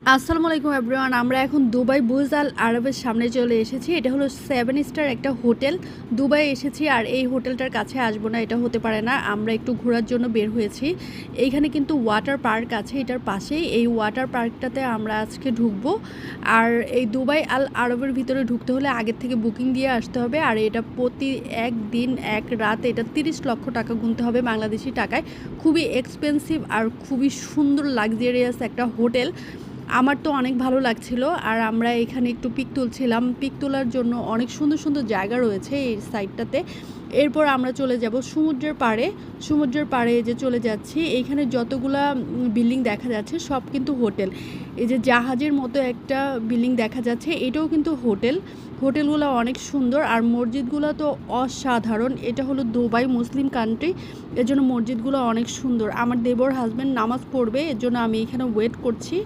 আসসালামু আলাইকুম এভরিওয়ান। আমরা এখন দুবাই বুর্জ আল আরবের সামনে চলে এসেছি। এটা হলো 7 স্টার একটা হোটেল। দুবাই এসেছি আর এই হোটেলটার কাছে আসবো না, এটা হতে পারে না। আমরা একটু ঘোরার জন্য বের হয়েছি। এইখানে কিন্তু ওয়াটার পার্ক আছে, এটার পাশেই এই ওয়াটার পার্কটাতে আমরা আজকে ঢুকবো। আর এই দুবাই আল আরবের ভিতরে ঢুকতে হলে আগের থেকে বুকিং দিয়ে আসতে হবে। আর এটা প্রতি এক দিন এক রাত এটা 30 লক্ষ টাকা গুনতে হবে বাংলাদেশি টাকায়। খুবই এক্সপেন্সিভ আর খুবই সুন্দর লাক্সারিয়াস একটা হোটেল। আমার তো অনেক ভালো লাগছিল। আর আমরা এখানে একটু পিক তুলছিলাম। পিক তোলার জন্য অনেক সুন্দর সুন্দর জায়গা রয়েছে এই সাইডটাতে। এরপর আমরা চলে যাব সমুদ্রের পাড়ে। সমুদ্রের পাড়ে যে চলে যাচ্ছি, এইখানে যতগুলা বিল্ডিং দেখা যাচ্ছে সব কিন্তু হোটেল। এই যে জাহাজের মতো একটা বিল্ডিং দেখা যাচ্ছে, এটাও কিন্তু হোটেল। হোটেলগুলো অনেক সুন্দর আর মসজিদগুলো তো অসাধারণ। এটা হলো দুবাই মুসলিম কান্ট্রি, এর জন্য মসজিদগুলো অনেক সুন্দর। আমার দেবর হাজব্যান্ড নামাজ পড়বে, এর জন্য আমি এখানে ওয়েট করছি।